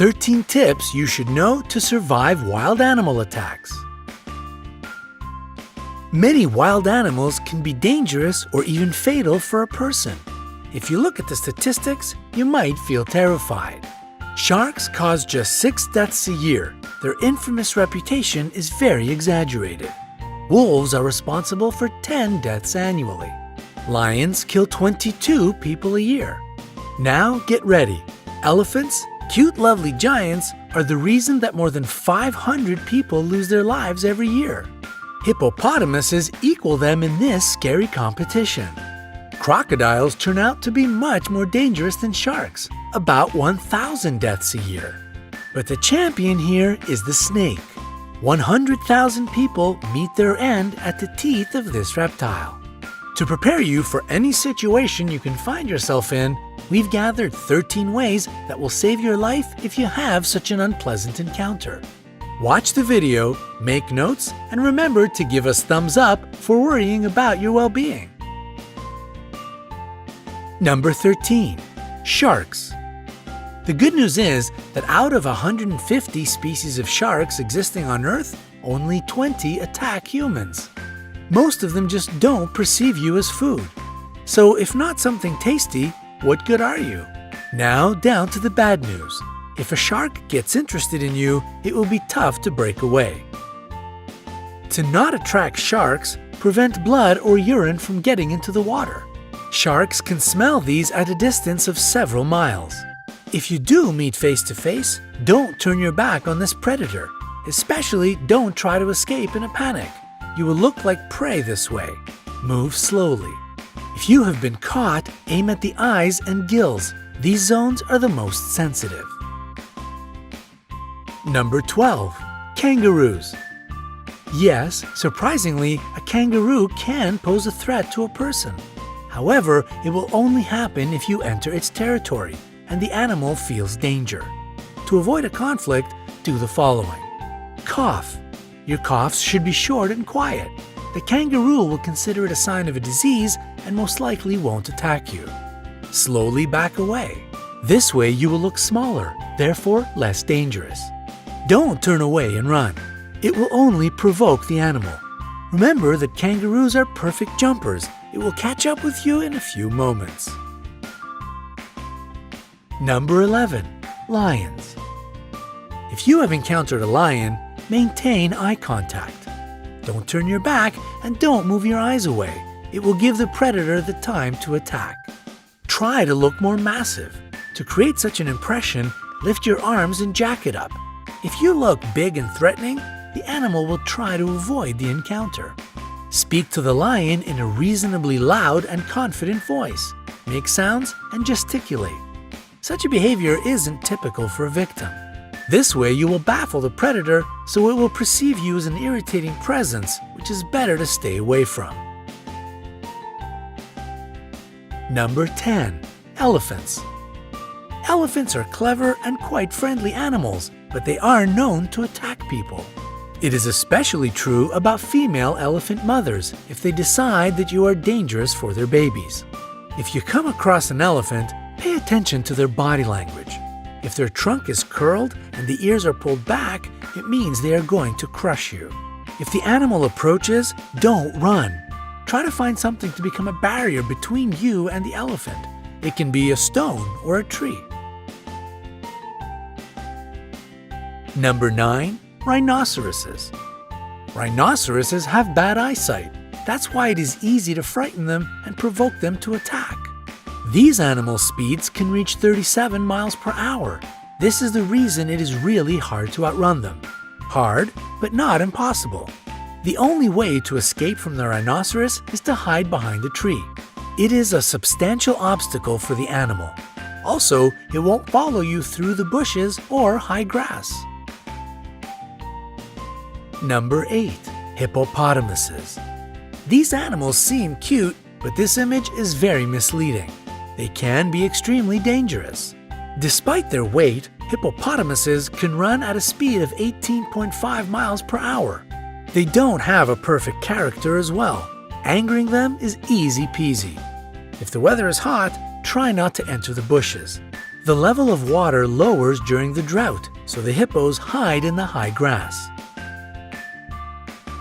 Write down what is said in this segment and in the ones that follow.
13 tips you should know to survive wild animal attacks. Many wild animals can be dangerous or even fatal for a person. If you look at the statistics, you might feel terrified. Sharks cause just 6 deaths a year. Their infamous reputation is very exaggerated. Wolves are responsible for 10 deaths annually. Lions kill 22 people a year. Now get ready. Elephants, cute lovely giants, are the reason that more than 500 people lose their lives every year. Hippopotamuses equal them in this scary competition. Crocodiles turn out to be much more dangerous than sharks, about 1,000 deaths a year. But the champion here is the snake. 100,000 people meet their end at the teeth of this reptile. To prepare you for any situation you can find yourself in, we've gathered 13 ways that will save your life if you have such an unpleasant encounter. Watch the video, make notes, and remember to give us thumbs up for worrying about your well-being. Number 13. Sharks. The good news is that out of 150 species of sharks existing on Earth, only 20 attack humans. Most of them just don't perceive you as food. So if not something tasty, what good are you? Now down to the bad news. If a shark gets interested in you, it will be tough to break away. To not attract sharks, prevent blood or urine from getting into the water. Sharks can smell these at a distance of several miles. If you do meet face to face, don't turn your back on this predator. Especially don't try to escape in a panic. You will look like prey this way. Move slowly. If you have been caught, aim at the eyes and gills. These zones are the most sensitive. Number 12. Kangaroos. Yes, surprisingly, a kangaroo can pose a threat to a person. However, it will only happen if you enter its territory and the animal feels danger. To avoid a conflict, do the following. Cough. Your coughs should be short and quiet. The kangaroo will consider it a sign of a disease and most likely won't attack you. Slowly back away. This way you will look smaller, therefore less dangerous. Don't turn away and run. It will only provoke the animal. Remember that kangaroos are perfect jumpers. It will catch up with you in a few moments. Number 11. Lions. If you have encountered a lion, maintain eye contact. Don't turn your back and don't move your eyes away. It will give the predator the time to attack. Try to look more massive. To create such an impression, lift your arms and jack it up. If you look big and threatening, the animal will try to avoid the encounter. Speak to the lion in a reasonably loud and confident voice. Make sounds and gesticulate. Such a behavior isn't typical for a victim. This way you will baffle the predator, so it will perceive you as an irritating presence, which is better to stay away from. Number 10. Elephants. Elephants are clever and quite friendly animals, but they are known to attack people. It is especially true about female elephant mothers if they decide that you are dangerous for their babies. If you come across an elephant, pay attention to their body language. If their trunk is curled and the ears are pulled back, it means they are going to crush you. If the animal approaches, don't run. Try to find something to become a barrier between you and the elephant. It can be a stone or a tree. Number 9. Rhinoceroses. Rhinoceroses have bad eyesight. That's why it is easy to frighten them and provoke them to attack. These animal speeds can reach 37 miles per hour. This is the reason it is really hard to outrun them. Hard, but not impossible. The only way to escape from the rhinoceros is to hide behind a tree. It is a substantial obstacle for the animal. Also, it won't follow you through the bushes or high grass. Number 8. Hippopotamuses. These animals seem cute, but this image is very misleading. They can be extremely dangerous. Despite their weight, hippopotamuses can run at a speed of 18.5 miles per hour. They don't have a perfect character as well. Angering them is easy peasy. If the weather is hot, try not to enter the bushes. The level of water lowers during the drought, so the hippos hide in the high grass.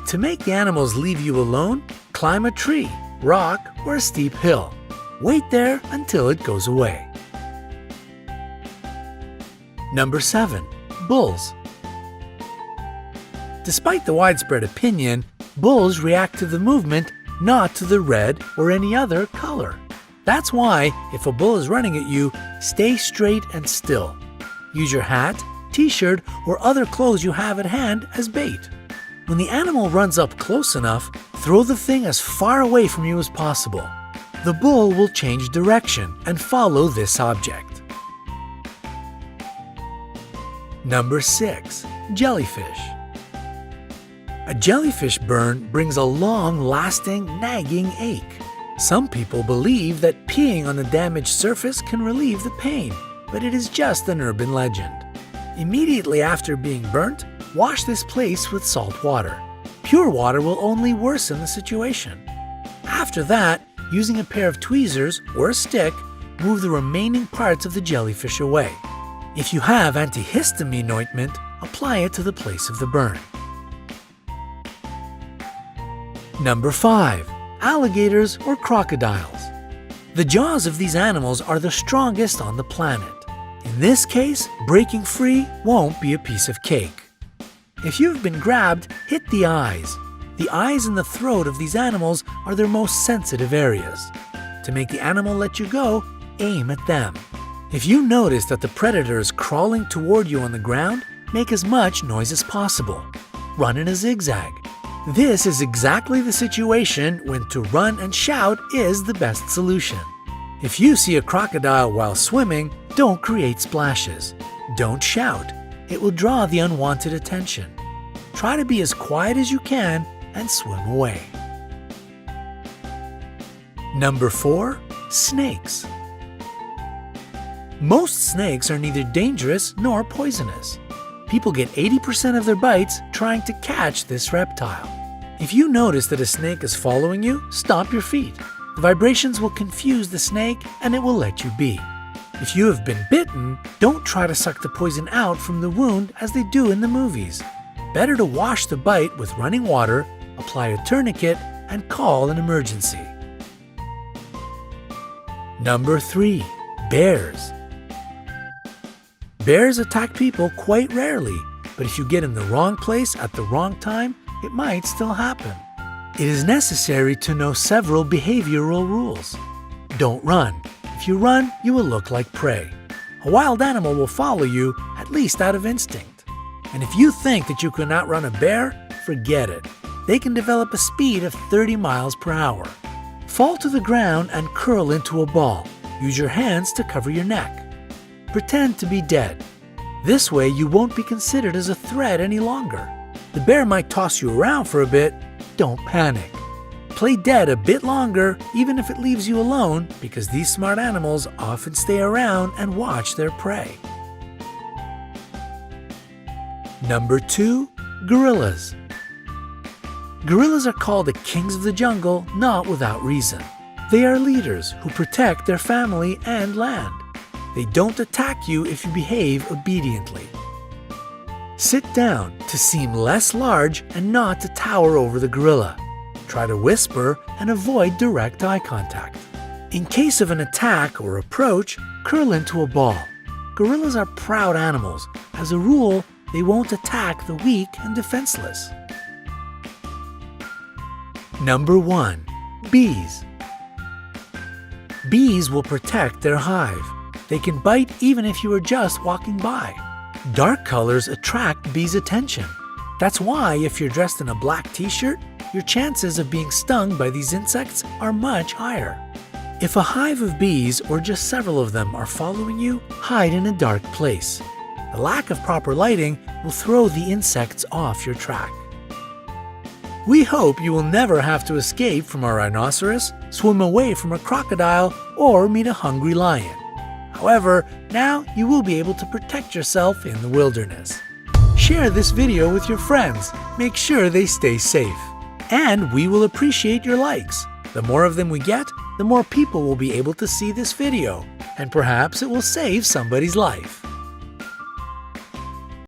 To make the animals leave you alone, climb a tree, rock, or a steep hill. Wait there until it goes away. Number 7. Bulls. Despite the widespread opinion, bulls react to the movement, not to the red or any other color. That's why, if a bull is running at you, stay straight and still. Use your hat, t-shirt, or other clothes you have at hand as bait. When the animal runs up close enough, throw the thing as far away from you as possible. The bull will change direction and follow this object. Number 6. Jellyfish. A jellyfish burn brings a long-lasting, nagging ache. Some people believe that peeing on the damaged surface can relieve the pain, but it is just an urban legend. Immediately after being burnt, wash this place with salt water. Pure water will only worsen the situation. After that, using a pair of tweezers or a stick, move the remaining parts of the jellyfish away. If you have antihistamine ointment, apply it to the place of the burn. Number 5. Alligators or crocodiles. The jaws of these animals are the strongest on the planet. In this case, breaking free won't be a piece of cake. If you've been grabbed, hit the eyes. The eyes and the throat of these animals are their most sensitive areas. To make the animal let you go, aim at them. If you notice that the predator is crawling toward you on the ground, make as much noise as possible. Run in a zigzag. This is exactly the situation when to run and shout is the best solution. If you see a crocodile while swimming, don't create splashes. Don't shout. It will draw the unwanted attention. Try to be as quiet as you can and swim away. Number 4. Snakes. Most snakes are neither dangerous nor poisonous. People get 80% of their bites trying to catch this reptile. If you notice that a snake is following you, stomp your feet. The vibrations will confuse the snake and it will let you be. If you have been bitten, don't try to suck the poison out from the wound as they do in the movies. Better to wash the bite with running water, apply a tourniquet, and call an emergency. Number 3. Bears. Bears attack people quite rarely, but if you get in the wrong place at the wrong time, it might still happen. It is necessary to know several behavioral rules. Don't run. If you run, you will look like prey. A wild animal will follow you, at least out of instinct. And if you think that you can outrun a bear, forget it. They can develop a speed of 30 miles per hour. Fall to the ground and curl into a ball. Use your hands to cover your neck. Pretend to be dead. This way you won't be considered as a threat any longer. The bear might toss you around for a bit. Don't panic. Play dead a bit longer, even if it leaves you alone, because these smart animals often stay around and watch their prey. Number 2. Gorillas. Gorillas are called the kings of the jungle not without reason. They are leaders who protect their family and land. They don't attack you if you behave obediently. Sit down to seem less large and not to tower over the gorilla. Try to whisper and avoid direct eye contact. In case of an attack or approach, curl into a ball. Gorillas are proud animals. As a rule, they won't attack the weak and defenseless. Number 1. Bees. Bees will protect their hive. They can bite even if you are just walking by. Dark colors attract bees' attention. That's why if you're dressed in a black t-shirt, your chances of being stung by these insects are much higher. If a hive of bees or just several of them are following you, hide in a dark place. The lack of proper lighting will throw the insects off your track. We hope you will never have to escape from a rhinoceros, swim away from a crocodile, or meet a hungry lion. However, now you will be able to protect yourself in the wilderness. Share this video with your friends. Make sure they stay safe. And we will appreciate your likes. The more of them we get, the more people will be able to see this video. and perhaps it will save somebody's life.